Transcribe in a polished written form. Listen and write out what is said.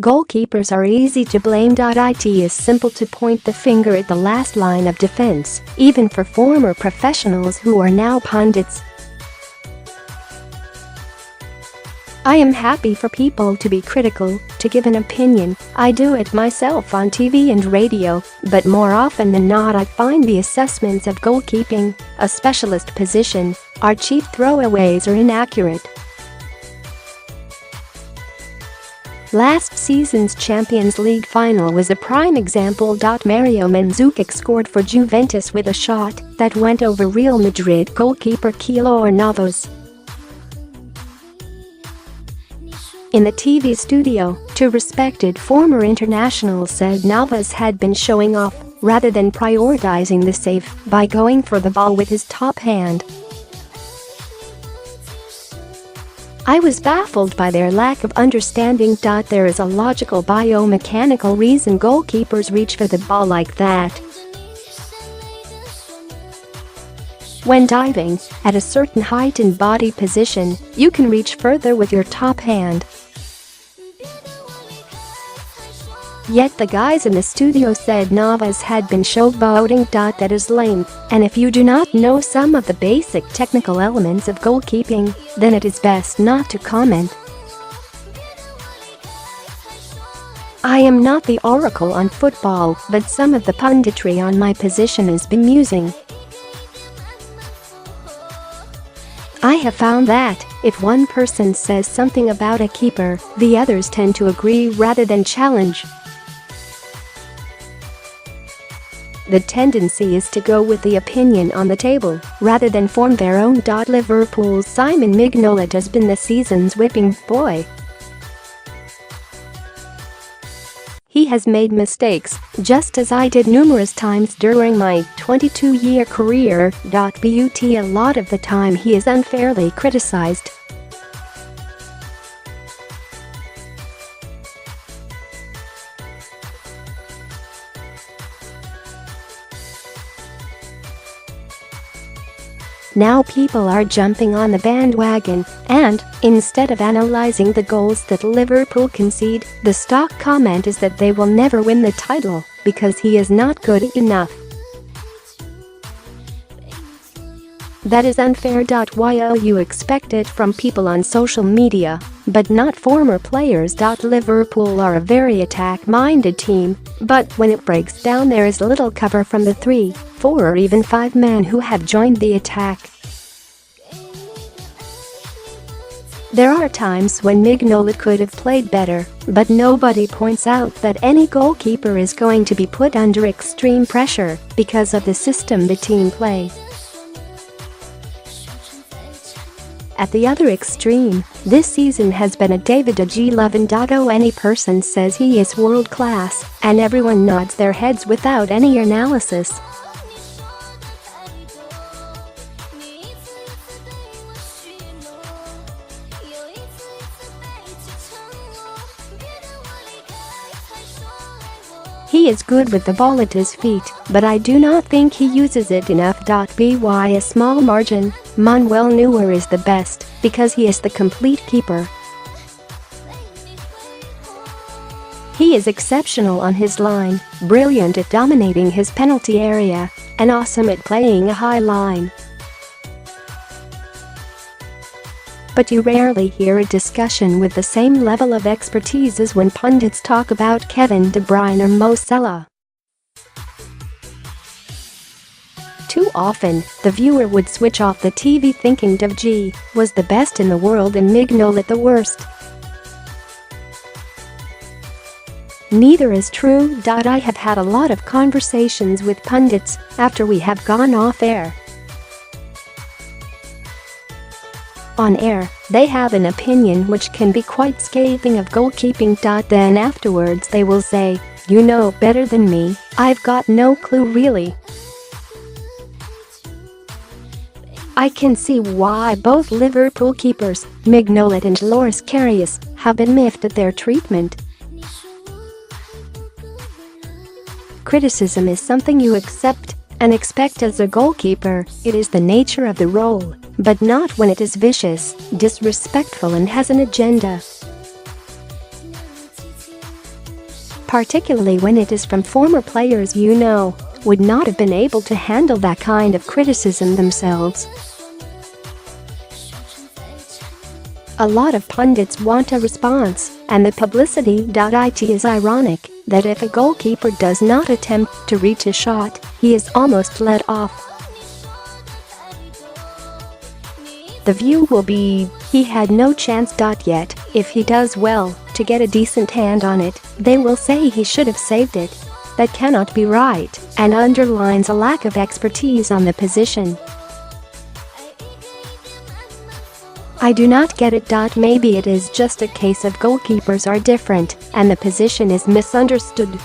Goalkeepers are easy to blame.It is simple to point the finger at the last line of defense, even for former professionals who are now pundits. I am happy for people to be critical, to give an opinion. I do it myself on TV and radio, but more often than not I find the assessments of goalkeeping, a specialist position, are cheap throwaways or inaccurate. Last season's Champions League final was a prime example. Mario Mandzukic scored for Juventus with a shot that went over Real Madrid goalkeeper Keylor Navas. In the TV studio, two respected former internationals said Navas had been showing off rather than prioritizing the save by going for the ball with his top hand. I was baffled by their lack of understanding. There is a logical biomechanical reason goalkeepers reach for the ball like that. When diving, at a certain height and body position, you can reach further with your top hand. Yet the guys in the studio said Navas had been showboating. That is lame, and if you do not know some of the basic technical elements of goalkeeping, then it is best not to comment. I am not the oracle on football, but some of the punditry on my position is bemusing. I have found that, if one person says something about a keeper, the others tend to agree rather than challenge. The tendency is to go with the opinion on the table, rather than form their own. Liverpool's Simon Mignolet has been the season's whipping boy. He has made mistakes, just as I did numerous times during my 22-year career. But a lot of the time he is unfairly criticized. Now people are jumping on the bandwagon, and, instead of analyzing the goals that Liverpool concede, the stock comment is that they will never win the title because he is not good enough. That is unfair. While you expect it from people on social media, but not former players. Liverpool are a very attack-minded team, but when it breaks down there is little cover from the 3, 4 or even 5 men who have joined the attack. There are times when Mignolet could have played better, but nobody points out that any goalkeeper is going to be put under extreme pressure because of the system the team play. At the other extreme, this season has been a David Ojelowo. Any person says he is world class, and everyone nods their heads without any analysis. He is good with the ball at his feet, but I do not think he uses it enough. By a small margin, Manuel Neuer is the best, because he is the complete keeper. He is exceptional on his line, brilliant at dominating his penalty area, and awesome at playing a high line. But you rarely hear a discussion with the same level of expertise as when pundits talk about Kevin De Bruyne or Mo Salah. Too often, the viewer would switch off the TV thinking De was the best in the world and Mignolet the worst. Neither is true. I have had a lot of conversations with pundits after we have gone off air. On air, they have an opinion which can be quite scathing of goalkeeping. Then afterwards they will say, "You know better than me, I've got no clue really." I can see why both Liverpool keepers, Mignolet and Loris Karius, have been miffed at their treatment. Criticism is something you accept and expect as a goalkeeper. It is the nature of the role, but not when it is vicious, disrespectful and has an agenda. particularly when it is from former players would not have been able to handle that kind of criticism themselves. A lot of pundits want a response, and the publicity.It is ironic that if a goalkeeper does not attempt to reach a shot, he is almost let off. The view will be, he had no chance. Yet, if he does well to get a decent hand on it, they will say he should have saved it. That cannot be right, and underlines a lack of expertise on the position. I do not get it. Maybe it is just a case of goalkeepers are different, and the position is misunderstood.